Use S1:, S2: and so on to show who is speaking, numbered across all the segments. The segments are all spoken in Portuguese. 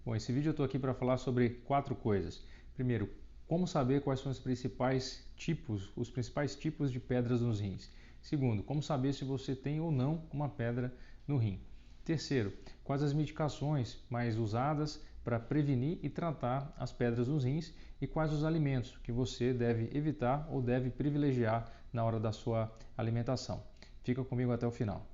S1: Bom, esse vídeo eu estou aqui para falar sobre 4 coisas. Primeiro, como saber quais são os principais tipos de pedras nos rins. Segundo, como saber se você tem ou não uma pedra no rim. Terceiro, quais as medicações mais usadas para prevenir e tratar as pedras nos rins e quais os alimentos que você deve evitar ou deve privilegiar na hora da sua alimentação. Fica comigo até o final.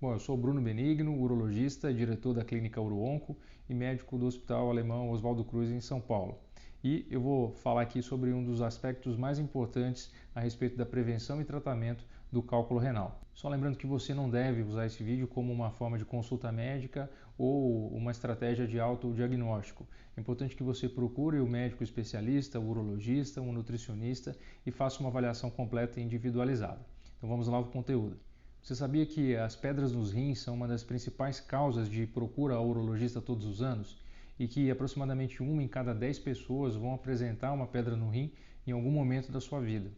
S1: Bom, eu sou Bruno Benigno, urologista, diretor da clínica UroOnco e médico do Hospital Alemão Oswaldo Cruz em São Paulo. E eu vou falar aqui sobre um dos aspectos mais importantes a respeito da prevenção e tratamento do cálculo renal. Só lembrando que você não deve usar esse vídeo como uma forma de consulta médica ou uma estratégia de autodiagnóstico. É importante que você procure o médico especialista, o urologista, um nutricionista e faça uma avaliação completa e individualizada. Então vamos lá ao conteúdo. Você sabia que as pedras nos rins são uma das principais causas de procura ao urologista todos os anos? E que aproximadamente 1 em cada 10 pessoas vão apresentar uma pedra no rim em algum momento da sua vida.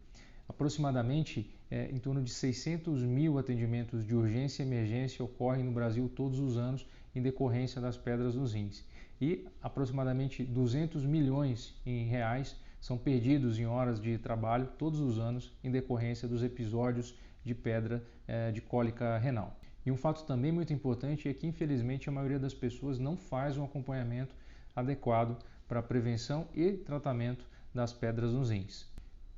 S1: Aproximadamente em torno de 600 mil atendimentos de urgência e emergência ocorrem no Brasil todos os anos em decorrência das pedras nos rins. E aproximadamente 200 milhões em reais são perdidos em horas de trabalho todos os anos em decorrência dos episódios de pedra de cólica renal. E um fato também muito importante é que, infelizmente, a maioria das pessoas não faz um acompanhamento adequado para a prevenção e tratamento das pedras nos rins.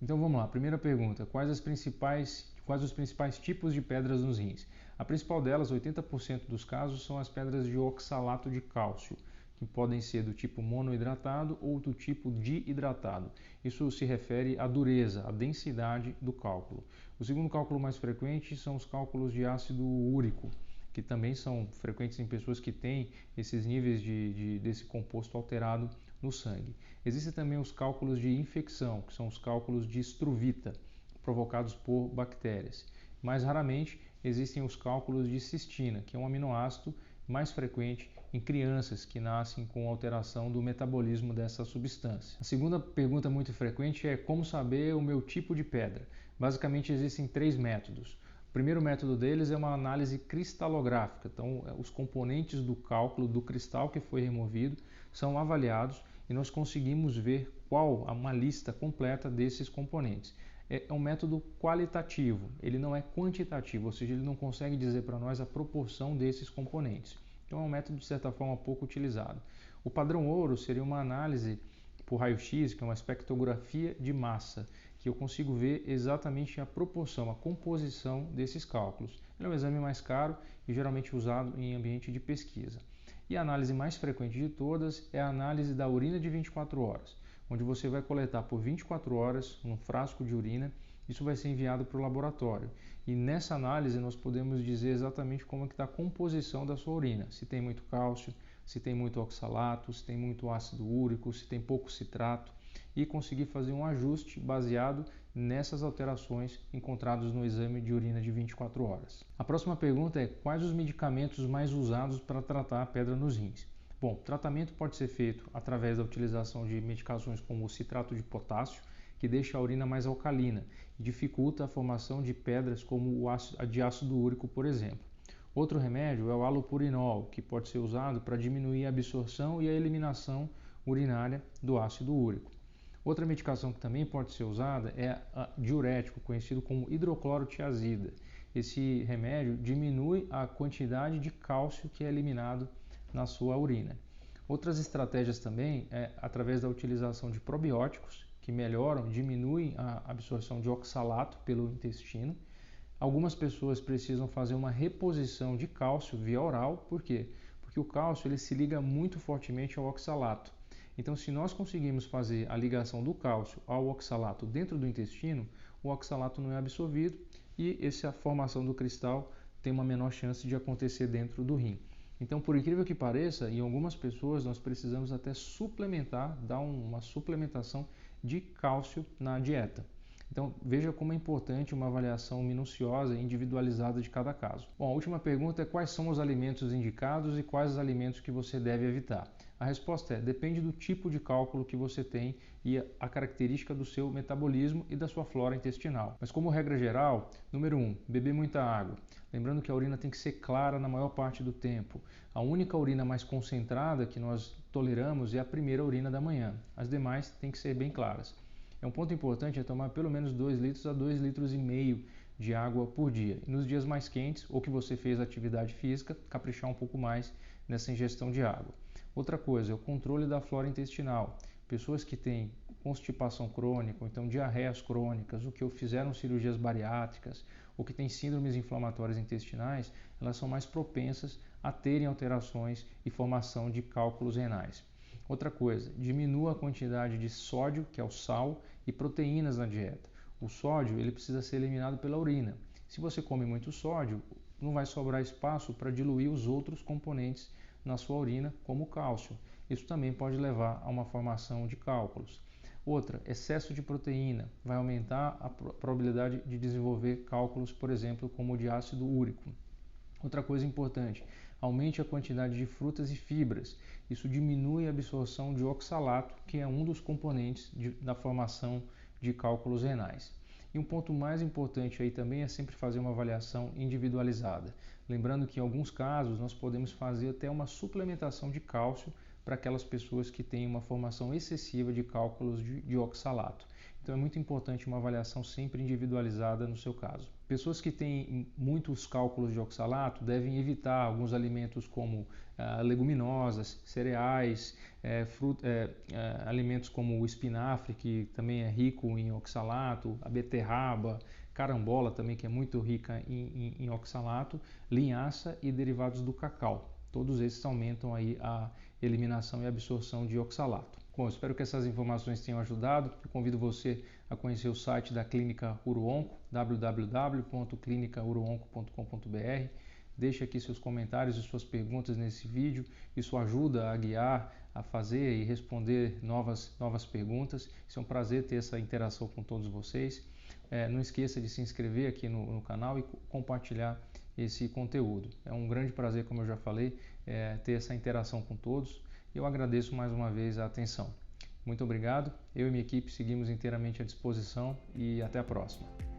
S1: Então vamos lá, primeira pergunta, quais os principais tipos de pedras nos rins? A principal delas, 80% dos casos, são as pedras de oxalato de cálcio, que podem ser do tipo monohidratado ou do tipo dihidratado. Isso se refere à dureza, à densidade do cálculo. O segundo cálculo mais frequente são os cálculos de ácido úrico, que também são frequentes em pessoas que têm esses níveis desse composto alterado no sangue. Existem também os cálculos de infecção, que são os cálculos de struvita, provocados por bactérias. Mais raramente existem os cálculos de cistina, que é um aminoácido mais frequente em crianças que nascem com alteração do metabolismo dessa substância. A segunda pergunta muito frequente é como saber o meu tipo de pedra. Basicamente existem 3 métodos. O primeiro método deles é uma análise cristalográfica. Então, os componentes do cálculo do cristal que foi removido são avaliados e nós conseguimos ver uma lista completa desses componentes. É um método qualitativo, ele não é quantitativo, ou seja, ele não consegue dizer para nós a proporção desses componentes. Então é um método de certa forma pouco utilizado. O padrão ouro seria uma análise por raio-x, que é uma espectrografia de massa, que eu consigo ver exatamente a proporção, a composição desses cálculos. Ele é um exame mais caro e geralmente usado em ambiente de pesquisa. E a análise mais frequente de todas é a análise da urina de 24 horas, onde você vai coletar por 24 horas um frasco de urina. Isso vai ser enviado para o laboratório. E nessa análise nós podemos dizer exatamente como é que está a composição da sua urina. Se tem muito cálcio, se tem muito oxalato, se tem muito ácido úrico, se tem pouco citrato. E conseguir fazer um ajuste baseado nessas alterações encontradas no exame de urina de 24 horas. A próxima pergunta é: quais os medicamentos mais usados para tratar a pedra nos rins? Bom, o tratamento pode ser feito através da utilização de medicações como o citrato de potássio, que deixa a urina mais alcalina e dificulta a formação de pedras como a de ácido úrico, por exemplo. Outro remédio é o halopurinol, que pode ser usado para diminuir a absorção e a eliminação urinária do ácido úrico. Outra medicação que também pode ser usada é a diurético, conhecido como hidroclorotiazida. Esse remédio diminui a quantidade de cálcio que é eliminado na sua urina. Outras estratégias também é através da utilização de probióticos, que melhoram, diminuem a absorção de oxalato pelo intestino. Algumas pessoas precisam fazer uma reposição de cálcio via oral. Por quê? Porque o cálcio ele se liga muito fortemente ao oxalato. Então, se nós conseguimos fazer a ligação do cálcio ao oxalato dentro do intestino, o oxalato não é absorvido e essa formação do cristal tem uma menor chance de acontecer dentro do rim. Então, por incrível que pareça, em algumas pessoas nós precisamos até suplementar, dar uma suplementação de cálcio na dieta. Então veja como é importante uma avaliação minuciosa e individualizada de cada caso. Bom, a última pergunta é quais são os alimentos indicados e quais os alimentos que você deve evitar. A resposta é: depende do tipo de cálculo que você tem e a característica do seu metabolismo e da sua flora intestinal. Mas como regra geral, número 1, beber muita água. Lembrando que a urina tem que ser clara na maior parte do tempo. A única urina mais concentrada que nós toleramos é a primeira urina da manhã. As demais têm que ser bem claras. Um ponto importante é tomar pelo menos 2 litros a 2,5 litros de água por dia. E nos dias mais quentes, ou que você fez atividade física, caprichar um pouco mais nessa ingestão de água. Outra coisa é o controle da flora intestinal. Pessoas que têm constipação crônica, ou então diarreias crônicas, ou que fizeram cirurgias bariátricas, ou que têm síndromes inflamatórias intestinais, elas são mais propensas a terem alterações e formação de cálculos renais. Outra coisa, diminua a quantidade de sódio, que é o sal, e proteínas na dieta. O sódio ele precisa ser eliminado pela urina. Se você come muito sódio, não vai sobrar espaço para diluir os outros componentes na sua urina, como o cálcio. Isso também pode levar a uma formação de cálculos. Outra, excesso de proteína vai aumentar a probabilidade de desenvolver cálculos, por exemplo, como o de ácido úrico. Outra coisa importante, aumente a quantidade de frutas e fibras. Isso diminui a absorção de oxalato, que é um dos componentes da formação de cálculos renais. E um ponto mais importante aí também é sempre fazer uma avaliação individualizada. Lembrando que em alguns casos nós podemos fazer até uma suplementação de cálcio para aquelas pessoas que têm uma formação excessiva de cálculos de oxalato. Então é muito importante uma avaliação sempre individualizada no seu caso. Pessoas que têm muitos cálculos de oxalato devem evitar alguns alimentos como leguminosas, cereais, alimentos como o espinafre, que também é rico em oxalato, a beterraba, carambola também, que é muito rica em oxalato, linhaça e derivados do cacau. Todos esses aumentam aí a eliminação e absorção de oxalato. Bom, espero que essas informações tenham ajudado. Eu convido você a conhecer o site da Clínica UroOnco, www.clinicauroonco.com.br. Deixe aqui seus comentários e suas perguntas nesse vídeo. Isso ajuda a guiar, a fazer e responder novas perguntas. Isso é um prazer ter essa interação com todos vocês. Não esqueça de se inscrever aqui no canal e compartilhar esse conteúdo. É um grande prazer, como eu já falei, ter essa interação com todos. Eu agradeço mais uma vez a atenção. Muito obrigado. Eu e minha equipe seguimos inteiramente à disposição e até a próxima.